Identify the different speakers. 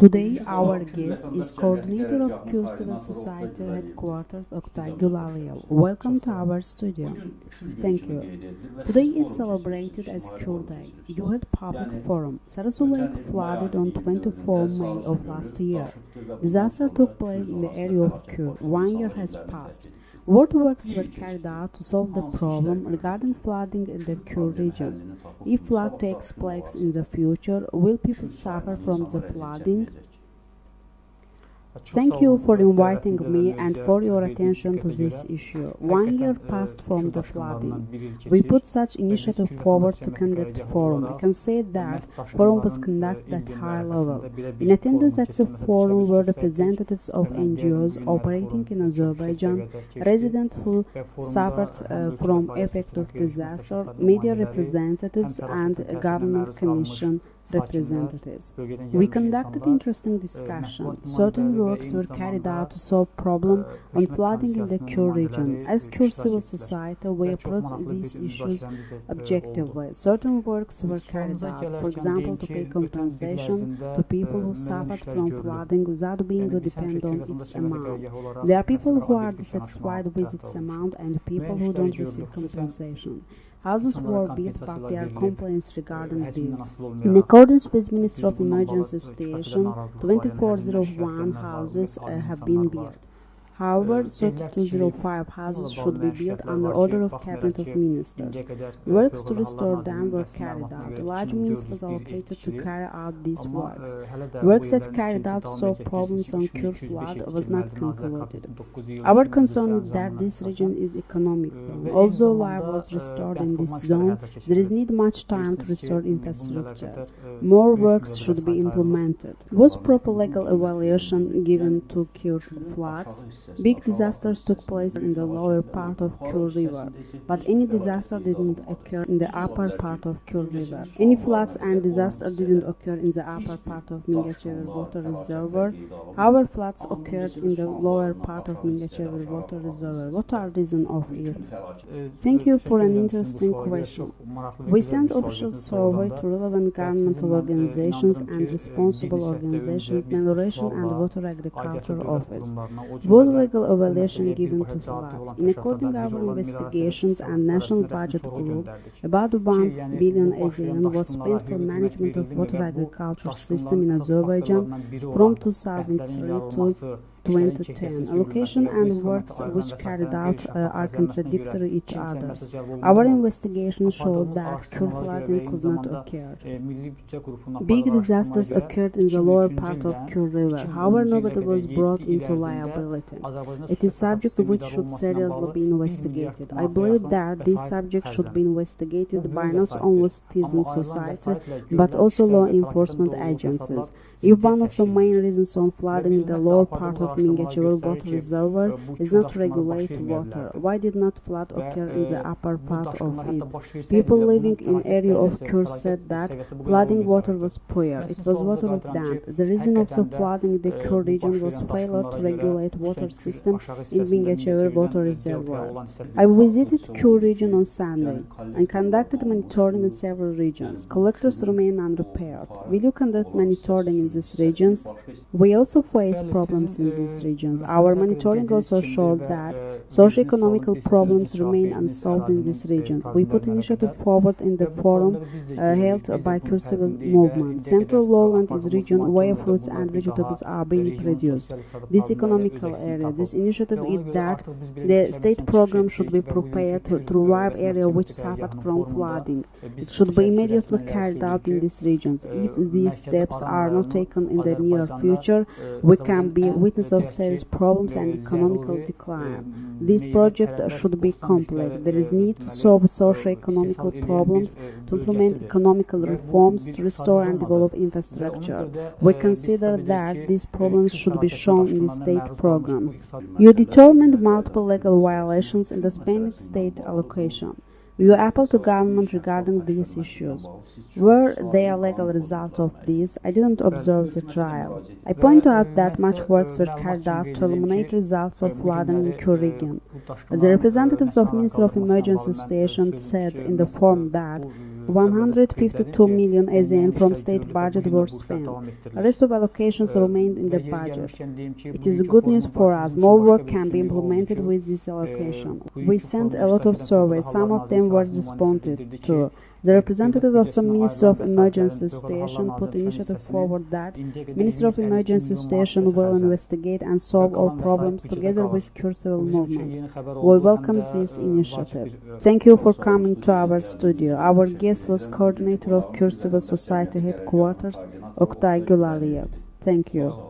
Speaker 1: Today, our guest is coordinator of Cure Civil Society Headquarters Ogtay Gulaliyev. Welcome to our studio. Thank you. Today is celebrated as Cure Day. You had public forum. Sarasu Lake flooded on 24 May of last year. Disaster took place in the area of Cure. 1 year has passed. What works were carried out to solve the problem regarding flooding in the Cure region? If flood takes place in the future, will people suffer from the flooding? Thank you for inviting me and for your attention to this issue. 1 year passed from the flooding. We put such initiative forward to conduct forum. I can say that forum was conducted at high level. In attendance at the forum were representatives of NGOs operating in Azerbaijan, residents who suffered from effect of disaster, media representatives, and government commission representatives. We conducted interesting discussion. Certain works were carried out to solve problem on flooding in the Cure region. As Cure Civil Society, we approach these issues objectively. Certain works were carried out, for example, to pay compensation to people who suffered from flooding without being dependent on its amount. There are people who are dissatisfied with its amount and people who don't receive compensation. Houses were built, but there are complaints regarding this. In accordance with Ministry of Emergency Situation, 2401 houses have been built. However, 3205 houses should be built under order of Cabinet of Ministers. Works to restore them were carried out. A large means was allocated to carry out these works. Works that carried out to solve problems on Cure flood was not concluded. Our concern is that this region is economic zone. Although life was restored in this zone, there is need much time to restore infrastructure. More works should be implemented. Was proper legal evaluation given to Cure floods? Big disasters took place in the lower part of Cure River, but any disaster didn't occur in the upper part of Cure River. Any floods and disaster didn't occur in the upper part of Mingachever Water Reservoir. However, floods occurred in the lower part of Mingachever Water Reservoir. What are the reasons of it? Thank you for an interesting question. We sent official survey to relevant governmental organizations and responsible organizations, Melioration and Water Agriculture Office. Was legal evaluation given to floods. In according our investigations and national budget group, about 1 billion ASEAN was spent for management of water agriculture system in Azerbaijan from 2003 to 2010. Allocation and works which carried out are contradictory each other. Our investigation showed that Cure flooding could not occur. Big disasters occurred in the lower part of Cure River. However, nobody was brought into liability. It is subject which should seriously be investigated. I believe that this subject should be investigated by not only citizen society but also law enforcement agencies. If one of the main reasons on flooding in the lower part of Mingachever Water Reservoir is not to regulate water, why did not flood occur in the upper part of it? People living in area of Cure said that flooding water was poor. It was water of damp. The reason of the flooding in the Cure region was failure to regulate water system in Mingachever Water Reservoir. I visited Cure region on Sunday and conducted monitoring in several regions. Collectors remain unrepaired. Will you conduct monitoring in these regions? We also face problems in these regions. Our monitoring also showed that socio-economical problems remain unsolved in this region. We put initiative forward in the forum held by Cure Civil Movement. Central lowland is region where fruits and vegetables are being produced. This economical area. This initiative is that the state program should be prepared to revive area which suffered from flooding. It should be immediately carried out in these regions. If these steps are not taken in the near future, we can be witness of serious problems and economical decline. This project should be complete. There is need to solve socio-economical problems, to implement economical reforms, to restore and develop infrastructure. We consider that these problems should be shown in the state program. You determined multiple legal violations in the spending state allocation. You appeal to government regarding these issues. Were there legal results of this? I didn't observe the trial. I point out that much works were carried out to eliminate results of flooding in Cure region. The representatives of Ministry of Emergency Situation said in the forum that 152 million ASEAN from state budget were spent. The rest of allocations remained in the budget. It is good news for us. More work can be implemented with this allocation. We sent a lot of surveys. Some of them were responded to. The representative of some Ministry of Emergency Situation put initiative forward that Ministry of Emergency Situation will investigate and solve all problems together with Kurd civil movement. We welcome this initiative. Thank you for coming to our studio. Our guest was coordinator of Kurd Civil Society Headquarters, Ogtay Gulaliyev. Thank you.